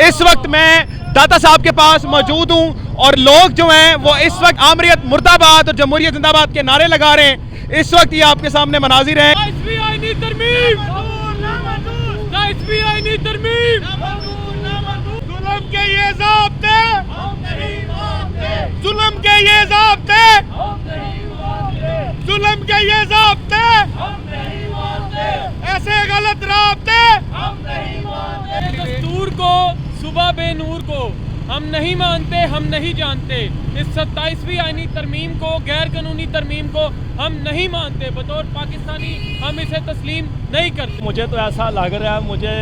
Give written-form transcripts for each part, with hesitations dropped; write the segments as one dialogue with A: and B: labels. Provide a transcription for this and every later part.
A: इस वक्त मैं दाता साहब के पास मौजूद हूं और लोग जो हैं वो इस वक्त आमरीत मुर्दाबाद और जमहूरियत जिंदाबाद के नारे लगा रहे हैं। इस वक्त ये आपके सामने मनाजिर हैं।
B: जुल्म के ये ज़ाब्ते, जुल्म के ये ज़ाब्ते, जुल्म के ये ज़ाब्ते, ऐसे गलत राब्ते।
C: दस्तूर को, सुबह बेनूर को हम नहीं मानते, हम नहीं जानते। इस 27वीं आईनी तरमीम को, गैर कानूनी तरमीम को हम नहीं मानते। बतौर पाकिस्तानी हम इसे तस्लीम नहीं करते।
D: मुझे तो ऐसा लग रहा है, मुझे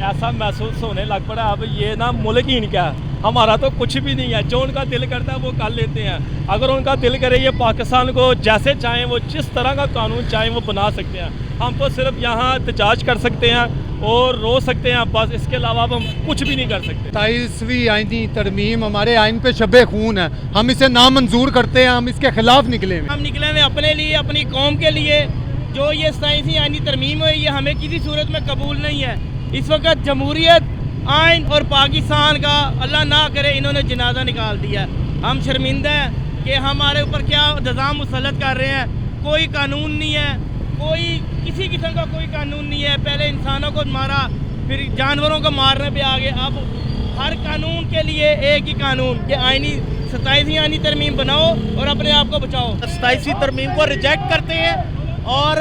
D: ऐसा महसूस होने लग पड़ा अब ये ना मुल्क ही इनका है, हमारा तो कुछ भी नहीं है। जो उनका दिल करता है वो कर लेते हैं। अगर उनका दिल करे ये पाकिस्तान को जैसे चाहें, वो जिस तरह का कानून चाहें वो बना सकते हैं। हम तो सिर्फ यहाँ एहतजाज कर सकते हैं और रो सकते हैं, बस। इसके अलावा हम कुछ भी नहीं कर सकते।
E: 27वीं आईनी तरमीम हमारे आइन पे शबे खून है, हम इसे नामंजूर करते हैं, हम इसके खिलाफ निकले हैं।
F: हम निकले हैं अपने लिए, अपनी कौम के लिए। जो ये 27वीं आईनी तरमीम है ये हमें किसी सूरत में कबूल नहीं है। इस वक्त जमहूरियत, आइन और पाकिस्तान का अल्लाह ना करे इन्होंने जनाजा निकाल दिया। हम शर्मिंदा हैं कि हमारे ऊपर क्या इंतज़ाम मुसल्लत कर रहे हैं। कोई कानून नहीं है, कोई किसी किस्म का कोई कानून नहीं है। पहले इंसानों को मारा, फिर जानवरों को मारने पे आ गए। अब हर कानून के लिए एक ही कानून कि आईनी 27वीं आईनी तरमीम बनाओ और अपने आप को बचाओ।
B: 27वीं तरमीम को रिजेक्ट करते हैं और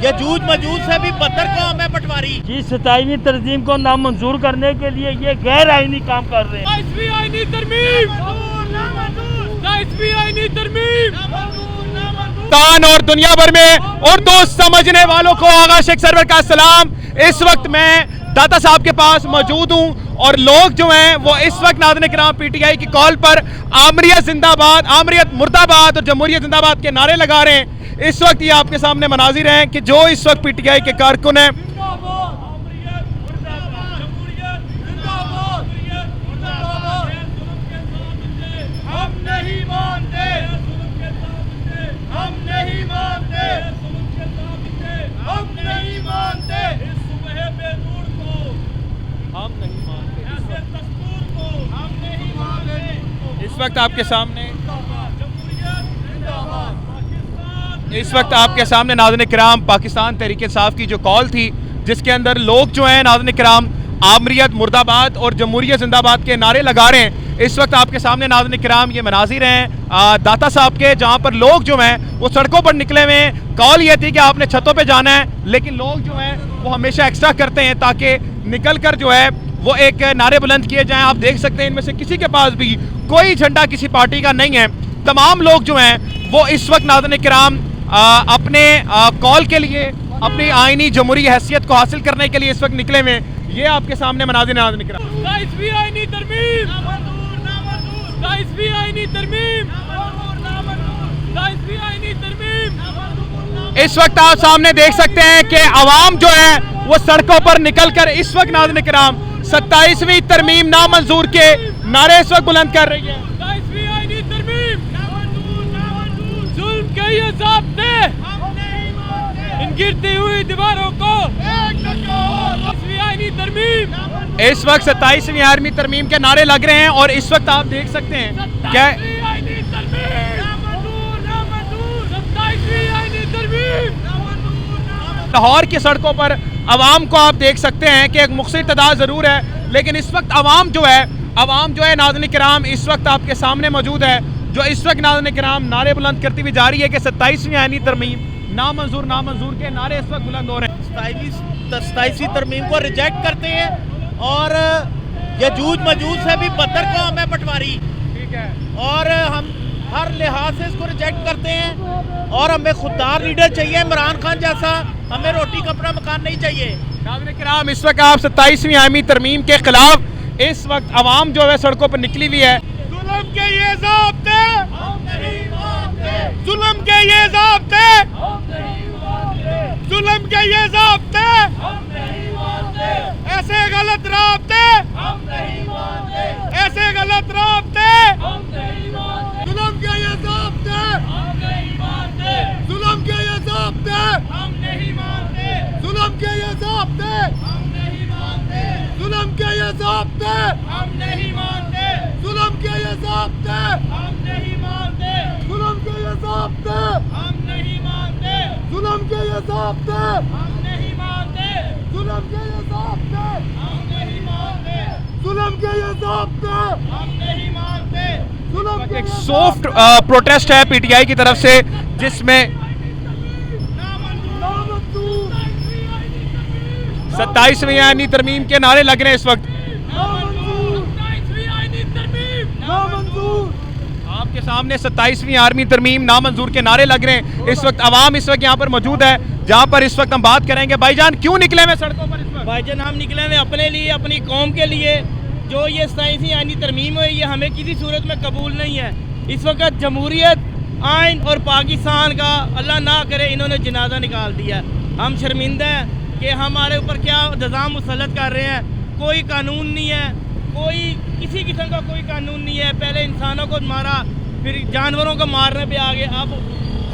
B: यजूज मजूज से भी बदतर को हमें पटवारी।
D: जी 27वीं तरमीम को नामंजूर करने के लिए ये गैर आईनी काम कर रहे हैं।
C: 27वीं आईनी तरमीम, 27वीं आईनी तरमीम
A: और दुनिया भर में उर्दू समझने वालों को आगा शेख सरवर का सलाम। इस वक्त मैं दाता साहब के पास मौजूद हूं और लोग जो हैं वो इस वक्त नाज़रीन किराम पीटीआई की कॉल पर आमरीत जिंदाबाद, आमरीत मुर्दाबाद और जमहूरियत जिंदाबाद के नारे लगा रहे हैं। इस वक्त ये आपके सामने मनाजिर हैं कि जो इस वक्त पीटीआई के कारकुन हैं इस वक्त आपके सामने नाज़रीन किराम पाकिस्तान तहरीक इंसाफ की जो कॉल थी, जिसके अंदर लोग जो हैं नाज़रीन किराम आमरीत मुर्दाबाद और जमहूरियत जिंदाबाद के नारे लगा रहे हैं। इस वक्त आपके सामने नाज़रीन किराम ये मनाजिर हैं दाता साहब के, जहाँ पर लोग जो हैं वो सड़कों पर निकले हुए हैं। कॉल ये थी कि आपने छतों पे जाना है, लेकिन लोग जो हैं वो हमेशा एक्स्ट्रा करते हैं ताकि निकल कर जो है वो एक नारे बुलंद किए जाएँ। आप देख सकते हैं इनमें से किसी के पास भी कोई झंडा किसी पार्टी का नहीं है। तमाम लोग जो हैं वो इस वक्त नाज़रीन किराम अपने कॉल के लिए, अपनी आईनी जमहूरी हैसियत को हासिल करने के लिए इस वक्त निकले हुए। ये आपके सामने मनाजिर नाज़रीन किराम।
C: 27वीं आईनी तरमीम, 27वीं आईनी तरमीम, 27वीं आईनी तरमीम।
A: इस वक्त आप सामने देख सकते हैं कि आवाम जो है वो सड़कों पर निकलकर इस वक्त नाज़रीन किराम 27वीं तरमीम नामंजूर के नारे इस वक्त बुलंद कर रही है।
C: 27वीं आईनी तरमीम, जुल्म के ये ज़ाब्ते, इन गिरती हुई दीवारों को 27वीं आईनी तरमीम।
A: इस वक्त 27वीं आईनी तरमीम के नारे लग रहे हैं और इस वक्त आप देख सकते हैं क्या लाहौर की सड़कों पर आवाम को आप देख सकते हैं कि एक मुख्तलिफ तादाद ज़रूर है, लेकिन इस वक्त आवाम जो है नाज़रीन किराम इस वक्त आपके सामने मौजूद है, जो इस वक्त नाज़रीन किराम नारे बुलंद करती हुई जा रही है कि 27वीं आईनी तरमीम नामंजूर, नामंजूर के नारे इस वक्त बुलंद हो रहे हैं।
B: 27वीं तरमीम को रिजेक्ट करते हैं और यजूज मजूज से भी बदतर को हमें पटवारी।
A: ठीक है,
B: और हम हर लिहाज से इसको रिजेक्ट करते हैं और हमें खुददार लीडर चाहिए, इमरान खान जैसा। हमें रोटी कपड़ा मकान नहीं चाहिए।
A: नाज़रीन किराम इस वक्त आप 27वीं आईनी तरमीम के खिलाफ इस वक्त आवाम जो है सड़कों पर निकली हुई है।
B: जुल्म के ये ज़ाब्ते, जुल्म के ये ज़ाब्ते, जुल्म के ये ज़ाब्ते, ऐसे गलत राब्ते, ऐसे गलत राब्ते। जुल्म के ये ज़ाब्ते, जुल्म के ये ज़ाब्ते, जुल्म के ये ज़ाब्ते, जुल्म के ये ज़ाब्ते।
E: ज़ाब्ते
F: हम नहीं मानते,
E: जुल्म के ये ज़ाब्ते
F: हम नहीं मानते,
E: जुल्म के ये ज़ाब्ते
F: हम नहीं मानते,
E: जुल्म के ये ज़ाब्ते
F: हम नहीं मानते,
E: जुल्म के ये ज़ाब्ते
F: हम नहीं मानते।
E: जुल्म के
A: एक
E: ये
A: सॉफ्ट प्रोटेस्ट है पीटीआई की तरफ से, जिसमें
E: नामंजूर
A: 27वीं आईनी तरमीम के नारे लग रहे हैं इस वक्त।
E: नामंजूर नामंजूर
A: आपके सामने 27वीं आर्मी तरमीम नामंजूर के नारे लग रहे हैं इस वक्त। आवाम इस वक्त यहाँ पर मौजूद है, जहाँ पर इस वक्त हम बात करेंगे। भाईजान क्यों निकले हुए सड़कों पर इस वक्त?
F: भाईजान हम निकले हैं अपने लिए, अपनी कौम के लिए। जो ये 27वीं आईनी तरमीम हुई ये हमें किसी सूरत में कबूल नहीं है। इस वक्त जमहूरियत, आइन और पाकिस्तान का अल्लाह ना करे इन्होंने जनाजा निकाल दिया। हम शर्मिंदा हैं कि हमारे ऊपर क्या निज़ाम मुसल्लत कर रहे हैं। कोई कानून नहीं है, कोई किसी किस्म का कोई कानून नहीं है। पहले इंसानों को मारा, फिर जानवरों को मारने पे आ गए। अब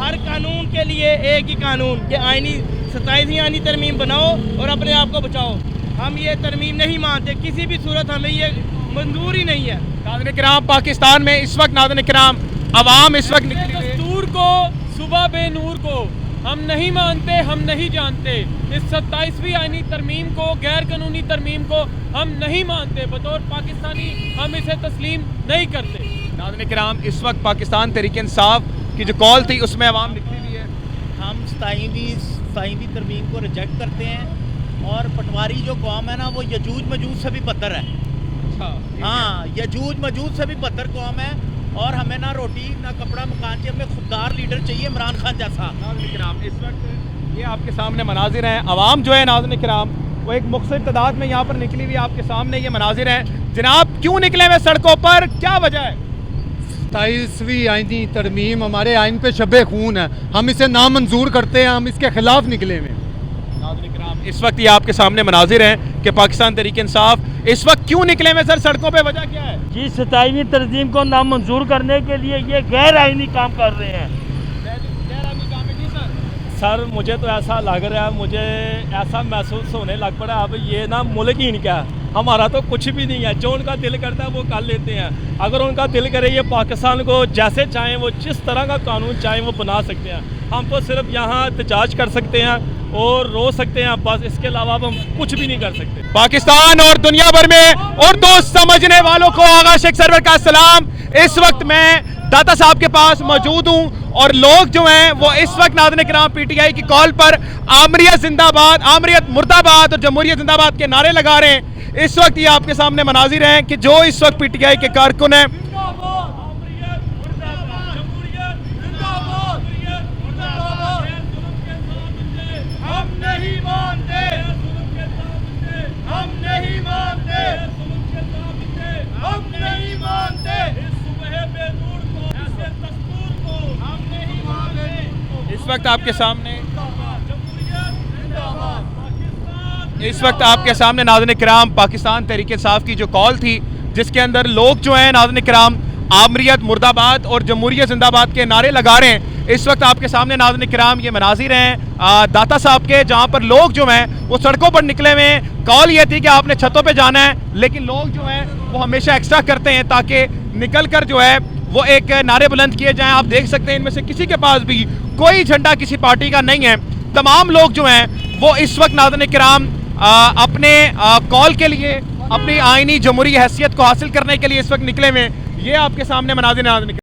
F: हर कानून के लिए एक ही कानून कि आईनी 27वीं आईनी तरमीम बनाओ और अपने आप को बचाओ। हम ये तरमीम नहीं मानते, किसी भी सूरत हमें ये मंजूर ही नहीं है।
A: नाज़रीन किराम, पाकिस्तान में इस वक्त नाज़रीन किराम आवाम इस वक्त निकली हुई है।
C: दस्तूर को, सुबह बेनूर को हम नहीं मानते, हम नहीं जानते। इस 27वीं आईनी तरमीम को, गैर कानूनी तरमीम को हम नहीं मानते। बतौर पाकिस्तानी हम इसे तस्लीम नहीं करते।
A: नाज़रीन किराम, इस वक्त पाकिस्तान तहरीक इंसाफ की जो कॉल थी उसमें आवाम निकली हुई है।
B: हम 27वीं तरमीम को रिजेक्ट करते हैं और पटवारी जो कौम है ना वो यजूज मजूज से भी बदतर है। हाँ, यजूज मजूज से भी बदतर कौम है। और हमें ना रोटी ना कपड़ा मकान चाहिए, हमें खुददार लीडर चाहिए, इमरान खान जैसा।
A: नाज़रीन किराम, इस वक्त ये आपके सामने मनाजिर हैं। आवाम जो है नाज़रीन किराम वो एक मुख्तलिफ तादाद में यहाँ पर निकली हुई, आपके सामने ये मनाजिर हैं। जनाब क्यों निकले हुए सड़कों पर, क्या वजह है?
E: 27वीं आईनी तरमीम हमारे आइन पे शबे खून है, हम इसे नामंजूर करते हैं, हम इसके खिलाफ निकले हुए हैं।
A: नाज़रीन किराम, इस वक्त ये आपके सामने मनाजिर हैं कि पाकिस्तान तहरीक इंसाफ इस वक्त क्यों निकले हुए सर सड़कों पे, वजह क्या है?
F: जी 27वीं तरमीम को नामंजूर करने के लिए ये गैर आईनी काम कर रहे हैं।
D: सर मुझे तो ऐसा लग रहा है, मुझे ऐसा महसूस होने लग पड़ा अब ये ना मुल्क ही इनका है, हमारा तो कुछ भी नहीं है। जो उनका दिल करता है वो कर लेते हैं। अगर उनका दिल करे ये पाकिस्तान को जैसे चाहें, वो जिस तरह का कानून चाहें वो बना सकते हैं। हम तो सिर्फ यहाँ एहतजाज कर सकते हैं और रो सकते हैं, बस इसके अलावा अब हम कुछ भी नहीं कर सकते।
A: पाकिस्तान और दुनिया भर में उर्दू समझने वालों को आगा शेख सरवर का सलाम। इस वक्त मैं दाता साहब के पास मौजूद हूँ और लोग जो हैं वो इस वक्त नाज़रीन किराम पीटीआई की कॉल पर आमरियत जिंदाबाद, आमरियत मुर्दाबाद और जमहूरियत जिंदाबाद के नारे लगा रहे हैं। इस वक्त ये आपके सामने मनाजिर हैं कि जो इस वक्त पीटीआई के कारकुन हैं।
F: हम नहीं मानते, हम नहीं मानते, हम नहीं मानते।
A: इस वक्त आपके सामने नाज़रीन किराम पाकिस्तान तहरीक इंसाफ की जो कॉल थी, जिसके अंदर लोग जो हैं नाज़रीन किराम आमरियत मुर्दाबाद और जमहूरियत जिंदाबाद के नारे लगा रहे हैं। इस वक्त आपके सामने नाज़रीन किराम ये मनाजिर हैं दाता साहब के, जहाँ पर लोग जो हैं वो सड़कों पर निकले हुए हैं। कॉल ये थी कि आपने छतों पे जाना है, लेकिन लोग जो हैं वो हमेशा एक्स्ट्रा करते हैं ताकि निकल कर जो है वो एक नारे बुलंद किए जाएं। आप देख सकते हैं इनमें से किसी के पास भी कोई झंडा किसी पार्टी का नहीं है। तमाम लोग जो हैं वो इस वक्त नाज़रीन किराम अपने कॉल के लिए, अपनी आईनी जमहूरी हैसियत को हासिल करने के लिए इस वक्त निकले हुए हैं। ये आपके सामने मनाजिर नाज़रीन।